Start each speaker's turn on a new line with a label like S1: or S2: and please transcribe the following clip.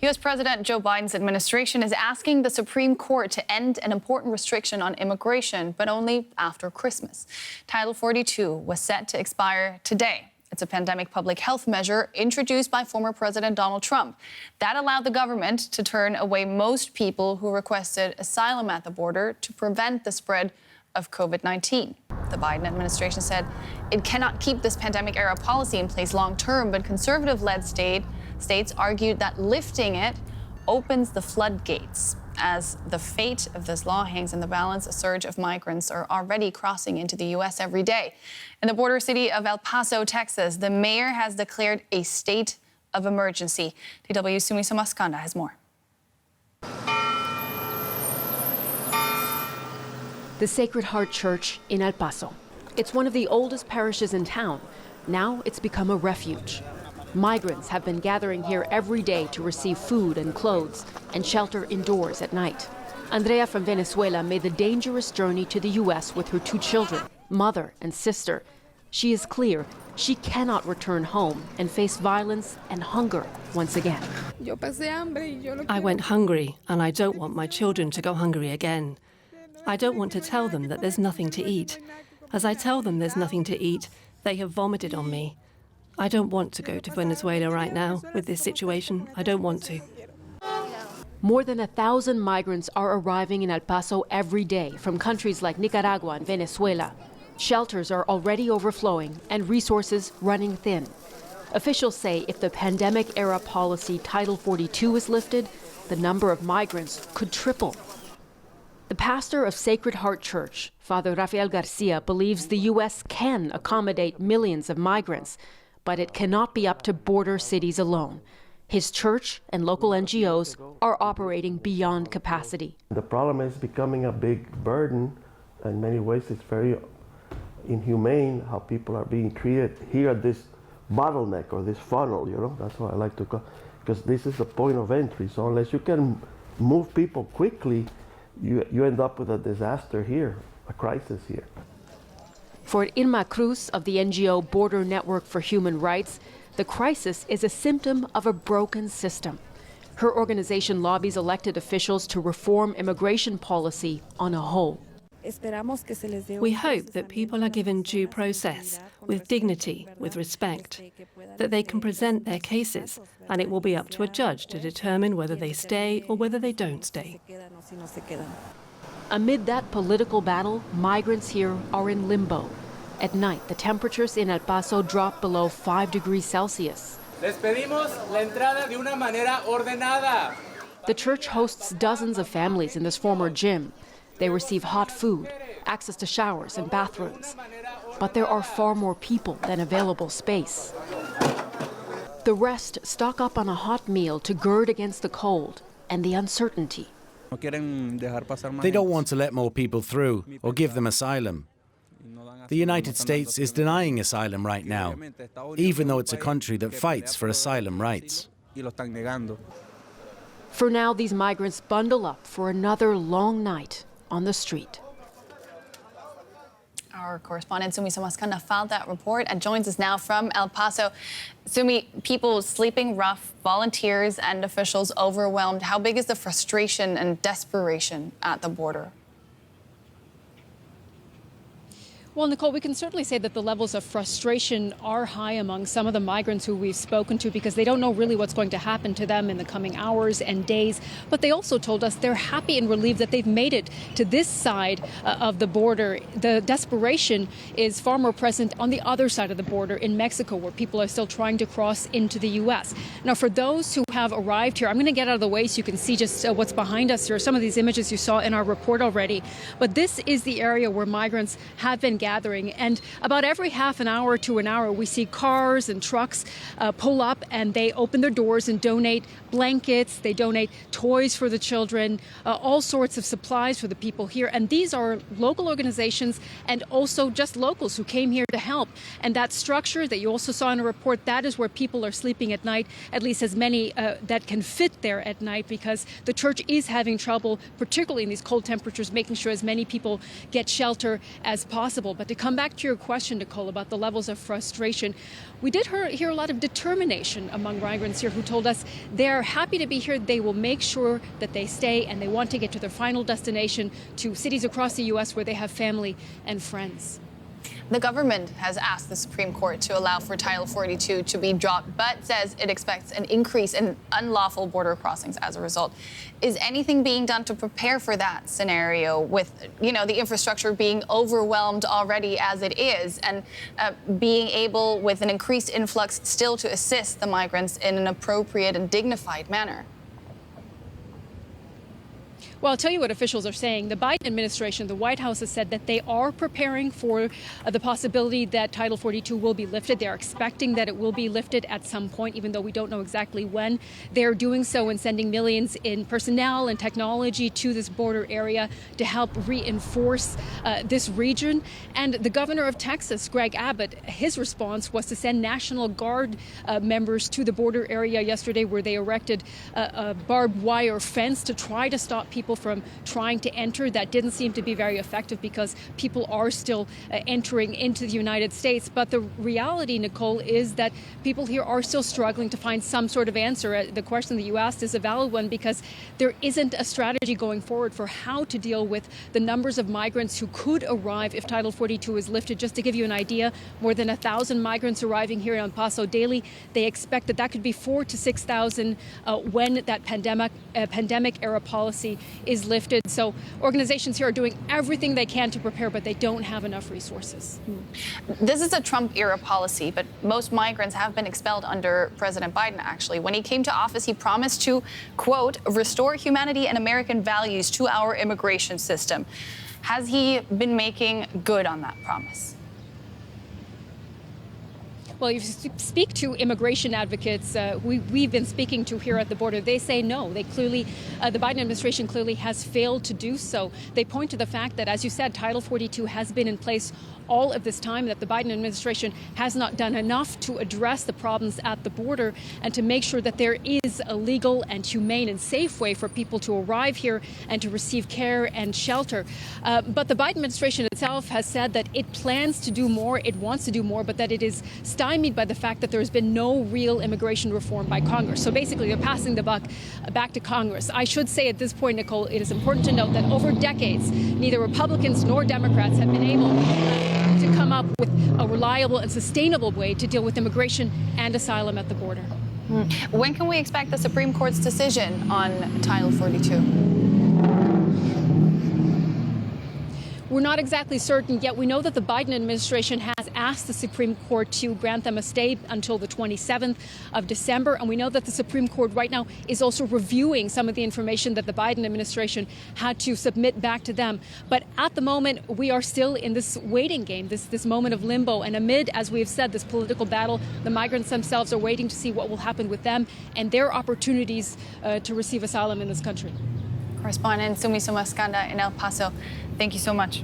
S1: U.S. President Joe Biden's administration is asking the Supreme Court to end an important restriction on immigration, but only after Christmas. Title 42 was set to expire today. It's a pandemic public health measure introduced by former President Donald Trump that allowed the government to turn away most people who requested asylum at the border to prevent the spread of COVID-19. The Biden administration said it cannot keep this pandemic-era policy in place long-term, but conservative-led states argued that lifting it opens the floodgates. As the fate of this law hangs in the balance, a surge of migrants are already crossing into the U.S. every day. In the border city of El Paso, Texas, the mayor has declared a state of emergency. DW's Sumi Somaskanda has more.
S2: The Sacred Heart Church in El Paso. It's one of the oldest parishes in town. Now it's become a refuge. Migrants have been gathering here every day to receive food and clothes and shelter indoors at night. Andrea from Venezuela made the dangerous journey to the U.S. with her 2 children, mother and sister. She is clear she cannot return home and face violence and hunger once again.
S3: I went hungry, and I don't want my children to go hungry again. I don't want to tell them that there's nothing to eat. As I tell them there's nothing to eat, they have vomited on me. I don't want to go to Venezuela right now with this situation. I don't want to.
S2: More than 1,000 migrants are arriving in El Paso every day from countries like Nicaragua and Venezuela. Shelters are already overflowing and resources running thin. Officials say if the pandemic-era policy Title 42 is lifted, the number of migrants could triple. The pastor of Sacred Heart Church, Father Rafael Garcia, believes the U.S. can accommodate millions of migrants, but it cannot be up to border cities alone. His church and local NGOs are operating beyond capacity.
S4: The problem is becoming a big burden. In many ways, it's very inhumane how people are being treated here at this bottleneck or this funnel, That's what I like to call, because this is the point of entry. So unless you can move people quickly, you end up with a disaster here, a crisis here.
S2: For Irma Cruz of the NGO Border Network for Human Rights, the crisis is a symptom of a broken system. Her organization lobbies elected officials to reform immigration policy on a whole.
S3: We hope that people are given due process, with dignity, with respect, that they can present their cases, and it will be up to a judge to determine whether they stay or whether they don't stay.
S2: Amid that political battle, migrants here are in limbo. At night, the temperatures in El Paso drop below 5 degrees Celsius.
S5: Les pedimos la entrada de una manera ordenada.
S2: The church hosts dozens of families in this former gym. They receive hot food, access to showers and bathrooms. But there are far more people than available space. The rest stock up on a hot meal to gird against the cold and the uncertainty.
S6: They don't want to let more people through or give them asylum. The United States is denying asylum right now, even though it's a country that fights for asylum rights.
S2: For now, these migrants bundle up for another long night on the street.
S1: Our correspondent Sumi Somaskanda filed that report and joins us now from El Paso. Sumi, people sleeping rough, volunteers and officials overwhelmed. How big is the frustration and desperation at the border?
S7: Well, Nicole, we can certainly say that the levels of frustration are high among some of the migrants who we've spoken to because they don't know really what's going to happen to them in the coming hours and days. But they also told us they're happy and relieved that they've made it to this side of the border. The desperation is far more present on the other side of the border in Mexico, where people are still trying to cross into the U.S. Now, for those who have arrived here, I'm going to get out of the way so you can see just what's behind us here. Some of these images you saw in our report already. But this is the area where migrants have been gathering. And about every half an hour to an hour, we see cars and trucks pull up and they open their doors and donate blankets. They donate toys for the children, all sorts of supplies for the people here. And these are local organizations and also just locals who came here to help. And that structure that you also saw in a report, that is where people are sleeping at night, at least as many that can fit there at night, because the church is having trouble, particularly in these cold temperatures, making sure as many people get shelter as possible. But to come back to your question, Nicole, about the levels of frustration, we did hear a lot of determination among migrants here who told us they're happy to be here. They will make sure that they stay, and they want to get to their final destination, to cities across the U.S. where they have family and friends.
S1: The government has asked the Supreme Court to allow for Title 42 to be dropped, but says it expects an increase in unlawful border crossings as a result. Is anything being done to prepare for that scenario with, the infrastructure being overwhelmed already as it is, and being able, with an increased influx, still to assist the migrants in an appropriate and dignified manner?
S7: Well, I'll tell you what officials are saying. The Biden administration, the White House, has said that they are preparing for the possibility that Title 42 will be lifted. They're expecting that it will be lifted at some point, even though we don't know exactly when. They're doing so and sending millions in personnel and technology to this border area to help reinforce this region. And the governor of Texas, Greg Abbott, his response was to send National Guard members to the border area yesterday, where they erected a barbed wire fence to try to stop people from trying to enter. That didn't seem to be very effective because people are still entering into the United States. But the reality, Nicole, is that people here are still struggling to find some sort of answer. The question that you asked is a valid one, because there isn't a strategy going forward for how to deal with the numbers of migrants who could arrive if Title 42 is lifted. Just to give you an idea, more than 1,000 migrants arriving here in Paso daily. They expect that could be 4,000 to 6,000 when that pandemic-era policy is lifted. So organizations here are doing everything they can to prepare, but they don't have enough resources.
S1: This is a Trump-era policy, but most migrants have been expelled under President Biden, actually. When he came to office, he promised to, quote, restore humanity and American values to our immigration system. Has he been making good on that promise?
S7: Well, if you speak to immigration advocates we've been speaking to here at the border, they say no. They clearly, the Biden administration clearly has failed to do so. They point to the fact that, as you said, Title 42 has been in place all of this time, that the Biden administration has not done enough to address the problems at the border and to make sure that there is a legal and humane and safe way for people to arrive here and to receive care and shelter. But the Biden administration itself has said that it plans to do more, it wants to do more, but that it is stymied by the fact that there has been no real immigration reform by Congress. So basically, they're passing the buck back to Congress. I should say at this point, Nicole, it is important to note that over decades, neither Republicans nor Democrats have been able to come up with a reliable and sustainable way to deal with immigration and asylum at the border.
S1: When can we expect the Supreme Court's decision on Title 42?
S7: We're not exactly certain yet. We know that the Biden administration has asked the Supreme Court to grant them a stay until the 27th of December. And we know that the Supreme Court right now is also reviewing some of the information that the Biden administration had to submit back to them. But at the moment, we are still in this waiting game, this moment of limbo. And amid, as we have said, this political battle, the migrants themselves are waiting to see what will happen with them and their opportunities to receive asylum in this country.
S1: Correspondent Sumi Sumaskanda in El Paso, thank you so much.